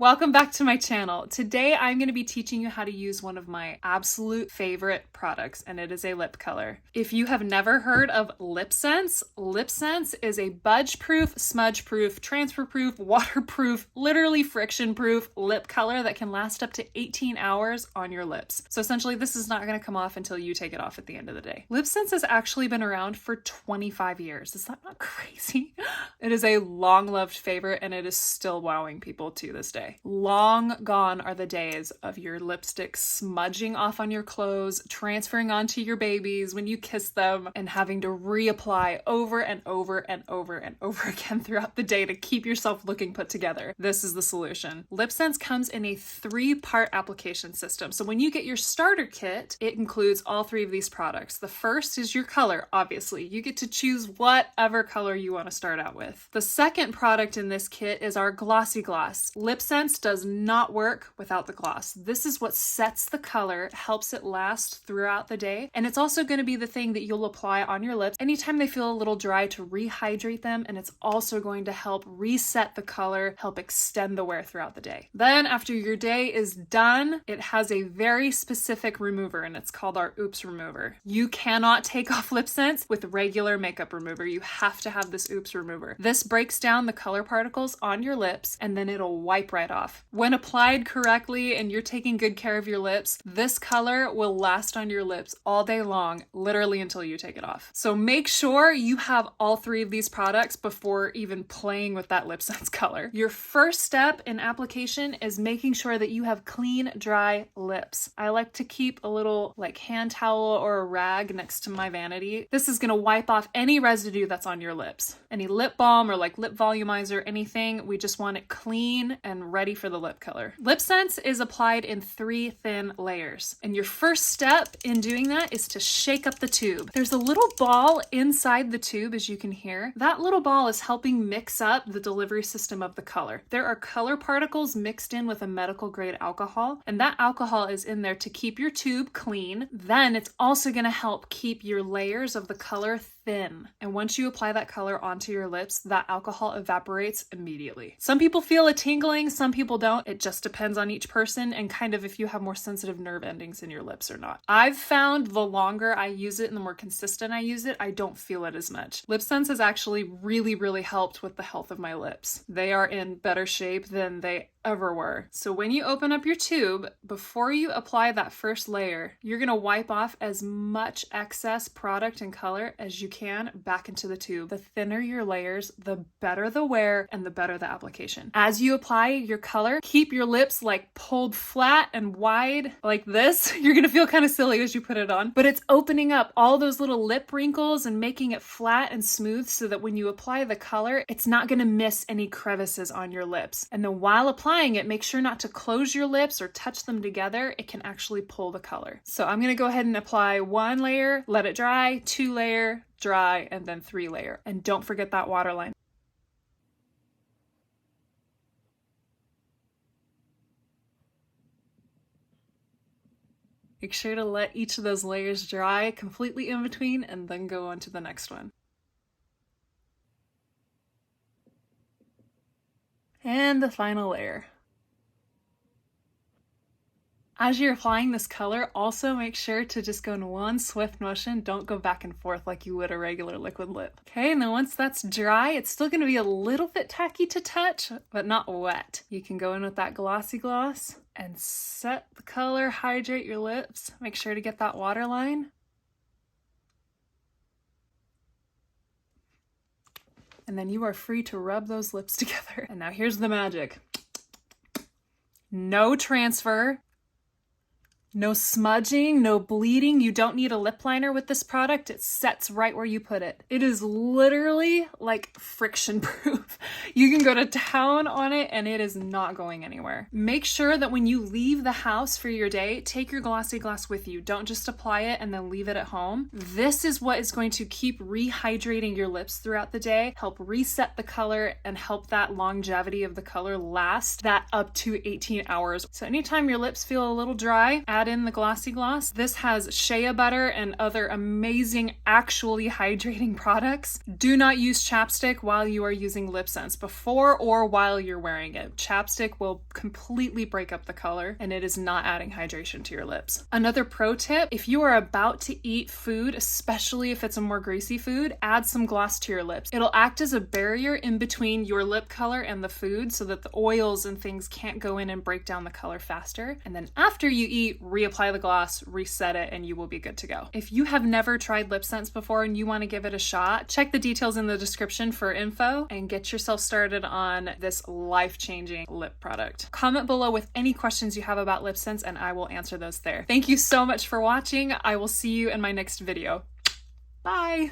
Welcome back to my channel. Today I'm going to be teaching you how to use one of my absolute favorite products, and it is a lip color. If you have never heard of LipSense, LipSense is a budge-proof, smudge-proof, transfer-proof, waterproof, literally friction-proof lip color that can last up to 18 hours on your lips. So essentially this is not going to come off until you take it off at the end of the day. LipSense has actually been around for 25 years. Is that not crazy? It is a long-loved favorite and it is still wowing people to this day. Long gone are the days of your lipstick smudging off on your clothes, transferring onto your babies when you kiss them, and having to reapply over and over and over and over again throughout the day to keep yourself looking put together. This is the solution. LipSense comes in a 3-part application system. So when you get your starter kit, it includes all 3 of these products. The first is your color, obviously. You get to choose whatever color you want to start out with. The second product in this kit is our Glossy Gloss. LipSense does not work without the gloss. This is what sets the color, helps it last throughout the day, and it's also going to be the thing that you'll apply on your lips anytime they feel a little dry to rehydrate them, and it's also going to help reset the color, help extend the wear throughout the day. Then after your day is done, it has a very specific remover, and it's called our Oops Remover. You cannot take off LipSense with regular makeup remover. You have to have this Oops Remover. This breaks down the color particles on your lips, and then it'll wipe right off. When applied correctly and you're taking good care of your lips, this color will last on your lips all day long, literally until you take it off. So make sure you have all 3 of these products before even playing with that LipSense color. Your first step in application is making sure that you have clean, dry lips. I like to keep a little hand towel or a rag next to my vanity. This is going to wipe off any residue that's on your lips. Any lip balm or lip volumizer, anything, we just want it clean and ready for the lip color. LipSense is applied in 3 thin layers. And your first step in doing that is to shake up the tube. There's a little ball inside the tube, as you can hear. That little ball is helping mix up the delivery system of the color. There are color particles mixed in with a medical grade alcohol, and that alcohol is in there to keep your tube clean. Then it's also going to help keep your layers of the color thin. And once you apply that color onto your lips, that alcohol evaporates immediately. Some people feel a tingling, some people don't. It just depends on each person and kind of if you have more sensitive nerve endings in your lips or not. I've found the longer I use it and the more consistent I use it, I don't feel it as much. LipSense has actually really helped with the health of my lips. They are in better shape than they ever were. So when you open up your tube, before you apply that first layer, you're going to wipe off as much excess product and color as you can back into the tube. The thinner your layers, the better the wear and the better the application. As you apply your color, keep your lips pulled flat and wide like this. You're going to feel kind of silly as you put it on, but it's opening up all those little lip wrinkles and making it flat and smooth so that when you apply the color, it's not going to miss any crevices on your lips. And then while applying it, make sure not to close your lips or touch them together. It can actually pull the color. So I'm going to go ahead and apply 1 layer, let it dry, 2 layer, dry, and then 3 layer. And don't forget that waterline. Make sure to let each of those layers dry completely in between and then go on to the next one. And the final layer. As you're applying this color, also make sure to just go in one swift motion. Don't go back and forth like you would a regular liquid lip. Okay, and then once that's dry, it's still going to be a little bit tacky to touch, but not wet. You can go in with that glossy gloss and set the color, hydrate your lips. Make sure to get that waterline. And then you are free to rub those lips together. And now here's the magic. No transfer. No smudging, no bleeding. You don't need a lip liner with this product. It sets right where you put it. It is literally friction proof. You can go to town on it and it is not going anywhere. Make sure that when you leave the house for your day, take your Glossy Gloss with you. Don't just apply it and then leave it at home. This is what is going to keep rehydrating your lips throughout the day, help reset the color, and help that longevity of the color last that up to 18 hours. So anytime your lips feel a little dry, add add in the Glossy Gloss. This has shea butter and other amazing, actually hydrating products. Do not use chapstick while you are using LipSense, before or while you're wearing it. Chapstick will completely break up the color and it is not adding hydration to your lips. Another pro tip, if you are about to eat food, especially if it's a more greasy food, add some gloss to your lips. It'll act as a barrier in between your lip color and the food so that the oils and things can't go in and break down the color faster. And then after you eat, reapply the gloss, reset it, and you will be good to go. If you have never tried LipSense before and you want to give it a shot, check the details in the description for info and get yourself started on this life-changing lip product. Comment below with any questions you have about LipSense and I will answer those there. Thank you so much for watching. I will see you in my next video. Bye!